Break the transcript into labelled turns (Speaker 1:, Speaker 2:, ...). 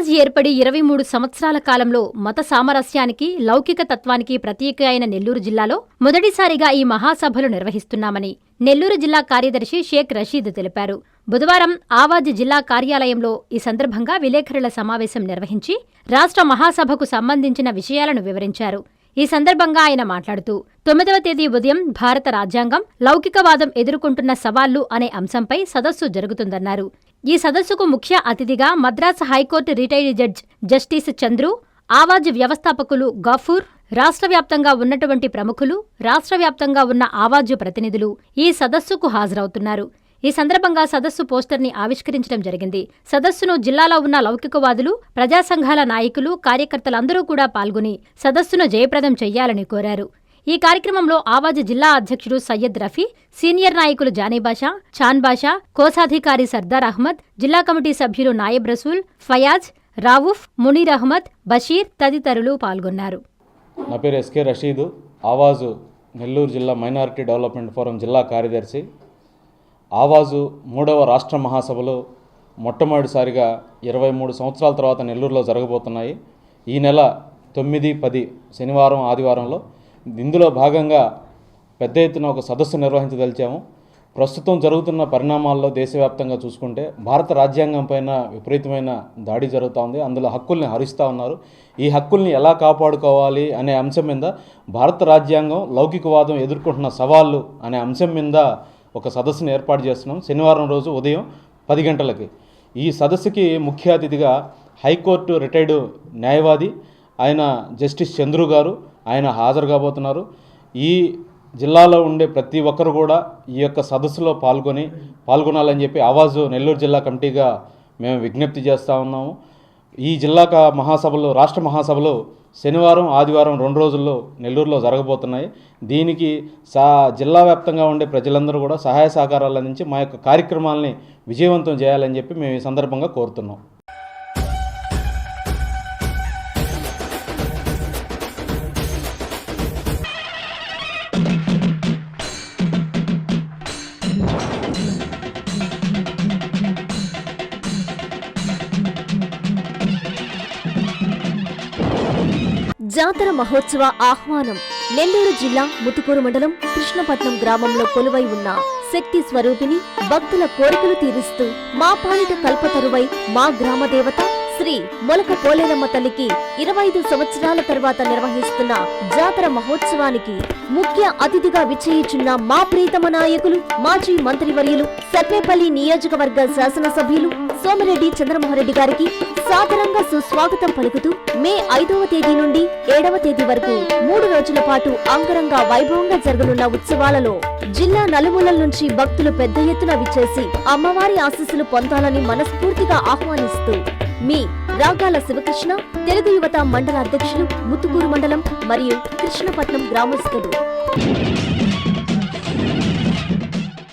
Speaker 1: సమాజ్ ఏర్పడి 23 సంవత్సరాల కాలంలో మత సామరస్యానికి, లౌకిక తత్వానికి ప్రతీక అయిన నెల్లూరు జిల్లాలో మొదటిసారిగా ఈ మహాసభలు నిర్వహిస్తున్నామని నెల్లూరు జిల్లా కార్యదర్శి షేక్ రషీద్ తెలిపారు. బుధవారం ఆవాజ్ జిల్లా కార్యాలయంలో ఈ సందర్భంగా విలేకరుల సమావేశం నిర్వహించి రాష్ట్ర మహాసభకు సంబంధించిన విషయాలను వివరించారు. ఈ సందర్భంగా ఆయన మాట్లాడుతూ 9వ తేదీ ఉదయం భారత రాజ్యాంగం, లౌకికవాదం ఎదుర్కొంటున్న సవాళ్లు అనే అంశంపై సదస్సు జరుగుతుందన్నారు. ఈ సదస్సుకు ముఖ్య అతిథిగా Madras high court retired judge justice Chandru, Awaaz వ్యవస్థాపకులు గఫూర్, రాష్ట్ర వ్యాప్తంగా ఉన్నటువంటి ప్రముఖులు, రాష్ట్ర వ్యాప్తంగా ఉన్న ఆవాజ్ ప్రతినిధులు ఈ సదస్సుకు హాజరవుతున్నారు. ఈ సందర్భంగా సదస్సు పోస్టర్ని ఆవిష్కరించడం జరిగింది. సదస్సును జిల్లాలో ఉన్న లౌకికవాదులు, ప్రజా సంఘాల నాయకులు, కార్యకర్తలందరూ కూడా పాల్గొని సదస్సును జయప్రదం చెయ్యాలని కోరారు. ఈ కార్యక్రమంలో ఆవాజ్ జిల్లా అధ్యక్షుడు సయ్యద్ రఫీ, సీనియర్ నాయకులు జానీబాషా, చాన్బాషా, కోశాధికారి సర్దార్ అహ్మద్, జిల్లా కమిటీ సభ్యులు నాయబ్ రసూల్, ఫయాజ్, రావుఫ్, మునీర్ అహ్మద్, బషీర్ తదితరులు పాల్గొన్నారు.
Speaker 2: నా పేరు ఎస్కే రషీద్, ఆవాజు నెల్లూరు జిల్లా మైనారిటీ డెవలప్మెంట్ ఫోరం జిల్లా కార్యదర్శి. ఆవాజు 3వ రాష్ట్ర మహాసభలు మొట్టమొదటిసారిగా 23 సంవత్సరాల తర్వాత నెల్లూరులో జరగబోతున్నాయి. ఈ నెల 9, 10 శనివారం, ఆదివారంలో ఇందులో భాగంగా పెద్ద ఎత్తున ఒక సదస్సు నిర్వహించదలిచాము. ప్రస్తుతం జరుగుతున్న పరిణామాల్లో దేశవ్యాప్తంగా చూసుకుంటే భారత రాజ్యాంగం పైన విపరీతమైన దాడి జరుగుతూ ఉంది. అందులో హక్కుల్ని హరిస్తూ ఉన్నారు. ఈ హక్కుల్ని ఎలా కాపాడుకోవాలి అనే అంశం మీద, భారత రాజ్యాంగం, లౌకికవాదం ఎదుర్కొంటున్న సవాళ్ళు అనే అంశం మీద ఒక సదస్సును ఏర్పాటు చేస్తున్నాం. శనివారం రోజు ఉదయం 10 గంటలకి. ఈ సదస్సుకి ముఖ్య అతిథిగా హైకోర్టు రిటైర్డ్ న్యాయవాది ఆయన జస్టిస్ చంద్రు గారు ఆయన హాజరు కాబోతున్నారు. ఈ జిల్లాలో ఉండే ప్రతి ఒక్కరు కూడా ఈ యొక్క సదస్సులో పాల్గొనాలని చెప్పి ఆవాజు నెల్లూరు జిల్లా కమిటీగా మేము విజ్ఞప్తి చేస్తూ ఉన్నాము. ఈ జిల్లా మహాసభలు, రాష్ట్ర మహాసభలు శనివారం, ఆదివారం 2 రోజుల్లో నెల్లూరులో జరగబోతున్నాయి. దీనికి జిల్లా వ్యాప్తంగా ఉండే ప్రజలందరూ కూడా సహాయ సహకారాలు అందించి మా యొక్క కార్యక్రమాలని విజయవంతం చేయాలని చెప్పి మేము ఈ సందర్భంగా కోరుతున్నాం.
Speaker 3: జాతర మహోత్సవ ఆహ్వానం. నెల్లూరు జిల్లా ముతుకూరు మండలం కృష్ణపట్నం గ్రామంలో కొలువై ఉన్న శక్తి స్వరూపిణి భక్తుల కోరికలు తీరుస్తూ మా పాలిట కల్పతరువై మా గ్రామ దేవత శ్రీ మొలక పోలేరమ్మ తల్లికి 25 సంవత్సరాల తర్వాత నిర్వహిస్తున్న జాతర మహోత్సవానికి ముఖ్య అతిథిగా విచ్చేయుచున్న మా ప్రీతమ నాయకులు, మాజీ మంత్రివర్యులు, సర్వేపల్లి నియోజకవర్గ శాసనసభ్యులు సోమిరెడ్డి చంద్రమోహన్రెడ్డి గారికి సాదరంగా సుస్వాగతం పలుకుతూ మే 5వ తేదీ నుండి 7వ తేదీ వరకు 3 రోజుల పాటు అంగరంగ వైభవంగా జరగనున్న ఉత్సవాలలో జిల్లా నలుమూలల నుంచి భక్తులు పెద్ద ఎత్తున విచ్చేసి అమ్మవారి ఆశీస్సులు పొందాలని మనస్ఫూర్తిగా ఆహ్వానిస్తూ మీ రాగాల శివకృష్ణ, తెలుగు యువత మండల అధ్యక్షులు, ముతుకూరు మండలం మరియు కృష్ణపట్నం గ్రామస్తులు.